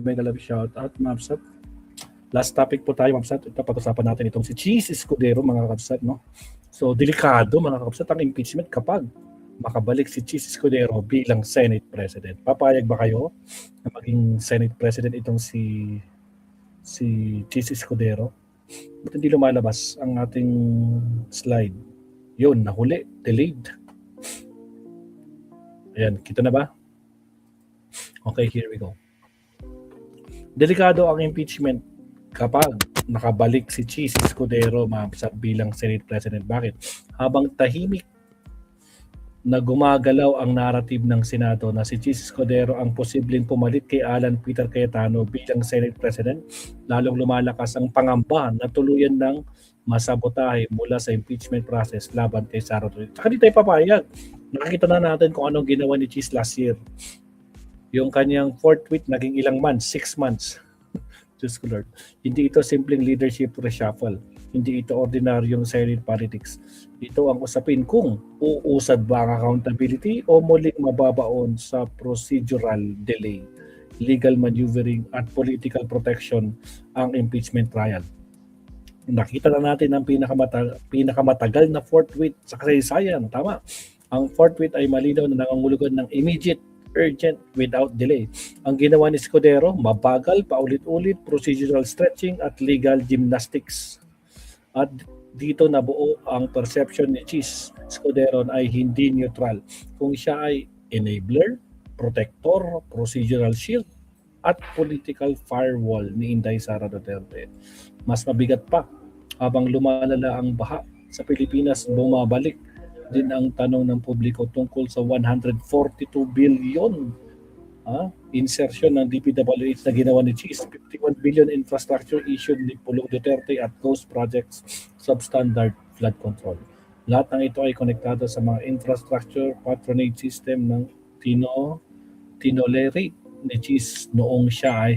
mega love shoutout, Mabsat. Last topic po tayo, Mabsat. Ito, pag-usapan natin itong si Cheese Escudero, mga kabsat, no? So, delikado, mga kabsat, ang impeachment kapag makabalik si Cheese Escudero bilang Senate President. Papayag ba kayo na maging Senate President itong si Cheese Escudero? Ba't hindi lumalabas ang ating slide? Yun, nahuli, delayed. Ayan, kita na ba? Okay, here we go. Delikado ang impeachment kapag nakabalik si Cheese Escudero bilang Senate President. Bakit? Habang tahimik na gumagalaw ang narrative ng Senado na si Cheese Escudero ang posibleng pumalit kay Alan Peter Cayetano bilang Senate President, lalong lumalakas ang pangamba na tuluyan ng masabotahe mula sa impeachment process laban kay Sara Duterte. Saka di tayo papayag. Nakikita na natin kung anong ginawa ni Cheese last year. Yung kanyang fourth tweet, naging ilang months? 6 months. Diyos ko Lord. Hindi ito simpleng leadership reshuffle. Hindi ito ordinaryong Senate politics. Ito ang usapin kung uusad ba ang accountability o muling mababaon sa procedural delay, legal maneuvering at political protection ang impeachment trial. Nakita na natin ang pinakamatagal na fourth tweet sa kasaysayan. Tama. Ang fourth tweet ay malinaw na nangangulugan ng immediate, urgent, without delay. Ang ginawa ni Escudero, mabagal, paulit-ulit, procedural stretching at legal gymnastics. At dito nabuo ang perception ni Cheese Escudero ay hindi neutral. Kung siya ay enabler, protector, procedural shield, at political firewall ni Inday Sara Duterte. Mas mabigat pa, habang lumalala ang baha sa Pilipinas, bumabalik din ang tanong ng publiko tungkol sa 142 billion insertion ng DPWH na ginawa ni Cheese, 51 billion infrastructure issued ni Pulong Duterte at ghost projects substandard flood control. Lahat ng ito ay konektado sa mga infrastructure patronage system ng tinolerate ni Cheese noong siya ay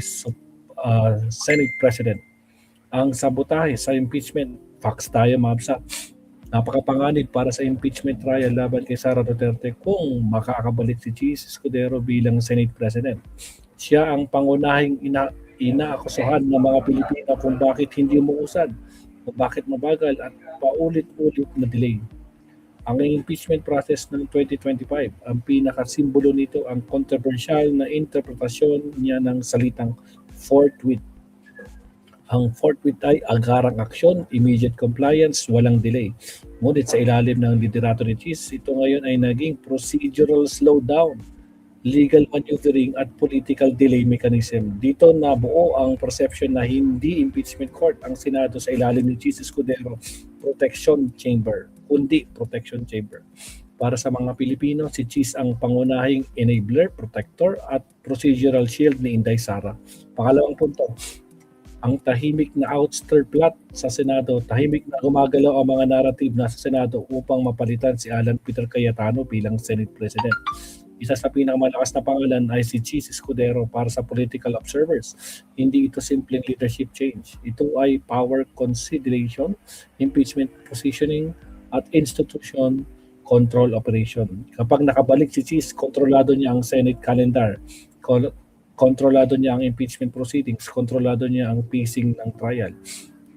Senate President. Ang sabotahe sa impeachment, facts tayo, Mabsa. Napakapanganib para sa impeachment trial laban kay Sara Duterte kung makakabalik si Cheese Escudero bilang Senate President. Siya ang pangunahing inaakusahan ng mga Pilipino kung bakit hindi umuusad, kung bakit mabagal at paulit-ulit na delay. Ang impeachment process ng 2025, ang pinakasimbolo nito ang controversial na interpretasyon niya ng salitang forthwith. Ang forthwith ay agarang aksyon, immediate compliance, walang delay. Ngunit sa ilalim ng liderato ni Cheese, ito ngayon ay naging procedural slowdown, legal maneuvering at political delay mechanism. Dito nabuo ang perception na hindi impeachment court ang Senado sa ilalim ni Cheese Escudero protection chamber, kundi protection chamber. Para sa mga Pilipino, si Cheese ang pangunahing enabler, protector at procedural shield ni Inday Sara. Pangalawang punto, ang tahimik na ouster plot sa Senado, tahimik na gumagalaw ang mga narrative na sa Senado upang mapalitan si Alan Peter Cayetano bilang Senate President. Isa sa pinakamalakas na pangalan ay si Cheese Escudero para sa political observers. Hindi ito simpleng leadership change. Ito ay power consideration, impeachment positioning, at institution control operation. Kapag nakabalik si Cheese, kontrolado niya ang Senate calendar, kontrolado niya ang impeachment proceedings, kontrolado niya ang pacing ng trial,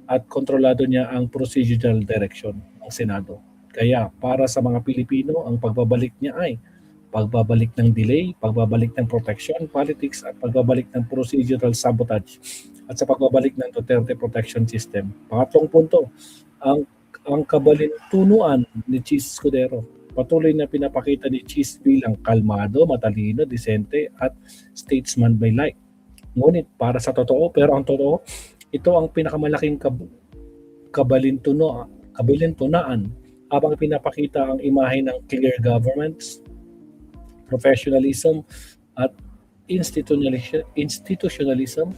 at kontrolado niya ang procedural direction ng Senado. Kaya para sa mga Pilipino, ang pagbabalik niya ay pagbabalik ng delay, pagbabalik ng protection politics, at pagbabalik ng procedural sabotage, at sa pagbabalik ng Duterte protection system. Pangatlong punto, ang kabalintunuan ni Cheese Escudero. Patuloy na pinapakita ni Cheese bilang kalmado, matalino, disente at statesman by like. Ngunit para sa totoo, pero ang totoo, ito ang pinakamalaking kabalintunaan habang pinapakita ang imahe ng clear governments, professionalism at institutionalism.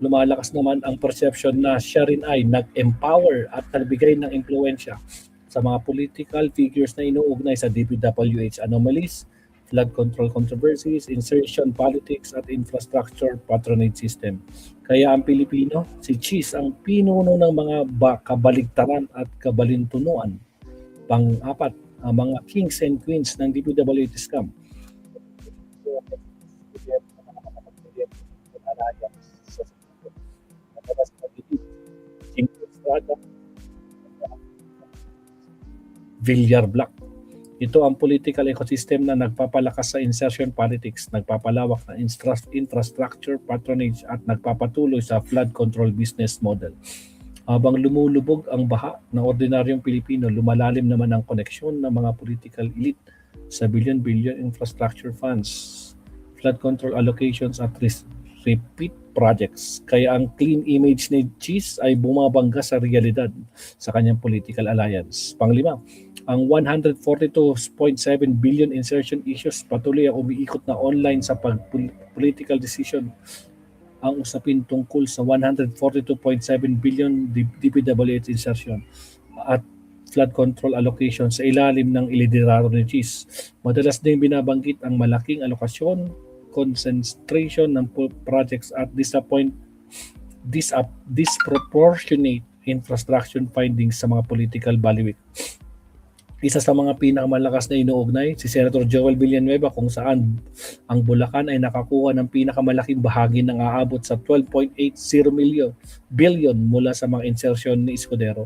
Lumalakas naman ang perception na siya rin ay nag-empower at nagbigay ng impluensya sa mga political figures na inuugnay sa DPWH anomalies, flood control controversies, insertion politics at infrastructure patronage system. Kaya ang Pilipino, si Cheese ang pinuno ng mga kabaligtaran at kabalintunuan. Pang-apat, ang mga kings and queens ng DPWH scam. kalsada, Villar Black. Ito ang political ecosystem na nagpapalakas sa insertion politics, nagpapalawak ng infrastructure patronage at nagpapatuloy sa flood control business model. Habang lumulubog ang baha ng ordinaryong Pilipino, lumalalim naman ang koneksyon ng mga political elite sa billion-billion infrastructure funds, flood control allocations at repeat projects. Kaya ang clean image ni Cheese ay bumabangga sa realidad sa kanyang political alliance. Panglima, ang 142.7 billion insertion issues patuloy ang umiikot na online sa political decision. Ang usapin tungkol sa 142.7 billion DPWH insertion at flood control allocation sa ilalim ng iliderado ni Cheese. Madalas din binabanggit ang malaking alokasyon, concentration ng projects at disproportionate infrastructure findings sa mga political bailiwick. Isa sa mga pinakamalakas na inuugnay, si Senator Joel Villanueva, kung saan ang Bulacan ay nakakuha ng pinakamalaking bahagi ng aabot sa 12.80 billion mula sa mga insertion ni Escudero.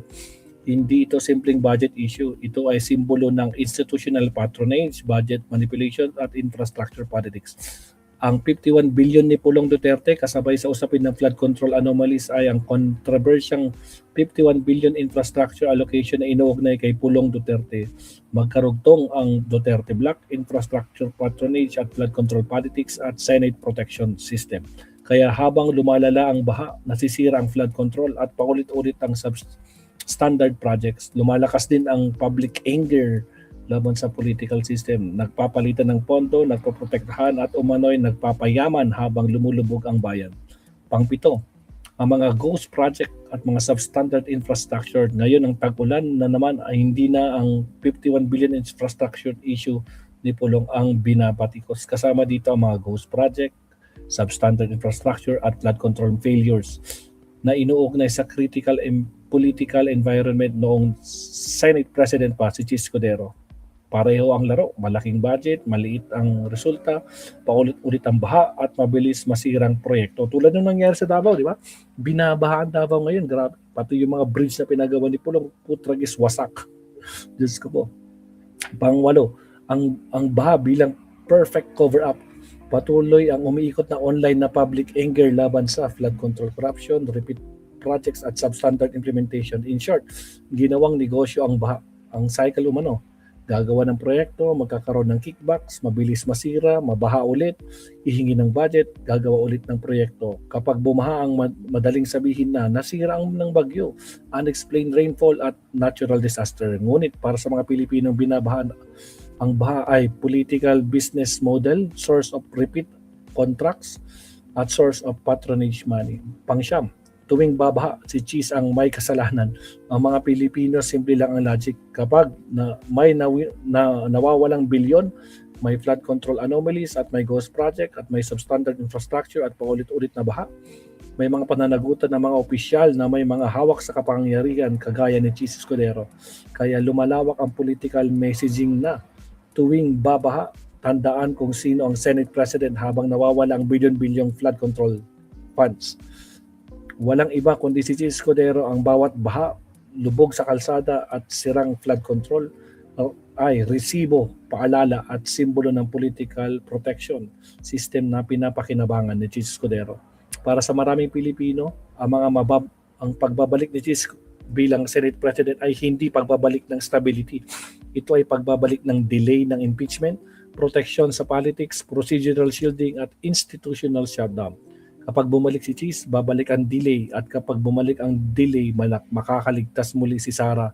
Hindi ito simpleng budget issue. Ito ay simbolo ng institutional patronage, budget manipulation at infrastructure politics. Ang 51 billion ni Pulong Duterte kasabay sa usapin ng flood control anomalies ay ang kontrobersyang 51 billion infrastructure allocation na inuugnay kay Pulong Duterte. Magkarugtong ang Duterte Black, infrastructure patronage at flood control politics at Senate protection system. Kaya habang lumalala ang baha, nasisira ang flood control at paulit-ulit ang substandard projects, lumalakas din ang public anger laban sa political system. Nagpapalitan ng pondo, nagpoprotektahan at umano'y nagpapayaman habang lumulubog ang bayan. Pangpito, ang mga ghost project at mga substandard infrastructure. Ngayon ang tag-ulan na naman ay hindi na ang 51 billion infrastructure issue ni Pulong ang binabatikos. Kasama dito ang mga ghost project, substandard infrastructure at flood control failures na inuugnay sa critical political environment noong Senate President pa si Cheese Escudero. Pareho ang laro, malaking budget, maliit ang resulta, paulit-ulit ang baha at mabilis masirang proyekto. Tulad ng nangyari sa Davao, di ba? Binabahaan Davao ngayon, grabe. Pati yung mga bridge na pinagawa ni Pulong, putragis wasak. Diyos ko po. Pangwalo, ang baha bilang perfect cover-up. Patuloy ang umiikot na online na public anger laban sa flood control corruption, repeat projects at substandard implementation. In short, ginawang negosyo ang baha. Ang cycle umano, gagawa ng proyekto, magkakaroon ng kickbacks, mabilis masira, mabaha ulit, ihingi ng budget, gagawa ulit ng proyekto. Kapag bumaha ang madaling sabihin na nasira ang ng bagyo, unexplained rainfall at natural disaster. Ngunit para sa mga Pilipinong binabahan, ang baha ay political business model, source of repeat contracts, at source of patronage money. Pangsyam, tuwing babaha, si Cheese ang may kasalanan. Ang mga Pilipino, simple lang ang logic. Kapag may nawawalang bilyon, may flood control anomalies at may ghost project at may substandard infrastructure at paulit-ulit na baha, may mga pananagutan ng mga opisyal na may mga hawak sa kapangyarihan kagaya ni Cheese Escudero. Kaya lumalawak ang political messaging na tuwing babaha, tandaan kung sino ang Senate President habang nawawala ang bilyon-bilyong flood control funds. Walang iba kundi si Cheese Escudero. Ang bawat baha, lubog sa kalsada at sirang flood control ay resibo, paalala at simbolo ng political protection system na pinapakinabangan ni Cheese Escudero. Para sa maraming Pilipino, ang pagbabalik ni Cheese bilang Senate President ay hindi pagbabalik ng stability. Ito ay pagbabalik ng delay ng impeachment, protection sa politics, procedural shielding at institutional shutdown. Kapag bumalik si Cheese, babalik ang delay at kapag bumalik ang delay, makakaligtas muli si Sara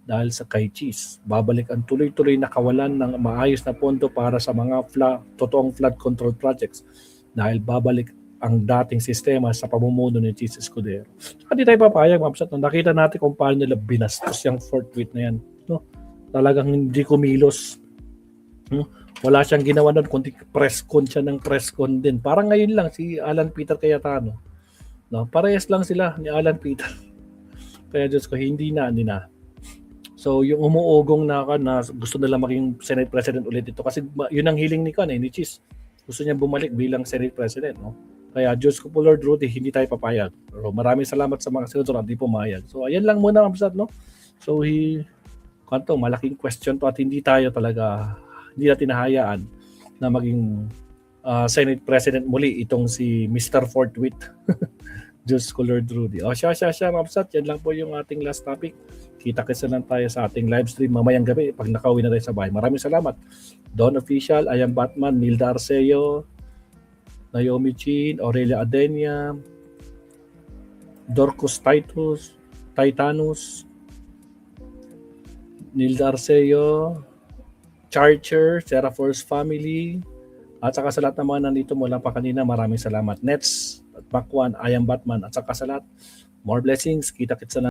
dahil sa kay Cheese. Babalik ang tuloy-tuloy na kawalan ng maayos na pondo para sa mga totoong flood control projects dahil babalik ang dating sistema sa pamumuno ni Cheese Escudero. Saka di tayo papayag, Mabsat, nakita natin kung paano nila binastos yung fourth tweet na yan. No? Talagang hindi kumilos. No? Wala siyang ginawa doon, kundi press con siya ng press con din. Parang ngayon lang si Alan Peter Cayetano. No? Parehas lang sila ni Alan Peter. Kaya Diyos ko, hindi na. So yung umuugong na gusto nila maging Senate President ulit ito. Kasi yun ang hiling ni Cheese. Gusto niya bumalik bilang Senate President. No? Kaya Diyos ko po Lord Rudy, hindi tayo papayag. Pero maraming salamat sa mga senador na hindi pumayag. So ayan lang muna Ma'am Sat, no? So malaking question to at hindi natin hahayaan na maging Senate President muli itong si Mr. Forthwith. Diyos ko Lord Rudy. Siya Ma'am Sat, yan lang po yung ating last topic. Kita-kitsa lang tayo sa ating live stream mamayang gabi pag nakauwi na tayo sa bahay. Maraming salamat. Don Official, I Am Batman, Nilda Arceo, Naomi Chin, Aurelia Adenia, Dorcos Titanus, Nilda Arceo, Charger, Sarah Force Family, at saka sa lahat ng mga nandito mula pa kanina, maraming salamat. Nets, at Bakwan, I Am Batman, at saka sa lahat, more blessings, kita-kitsa na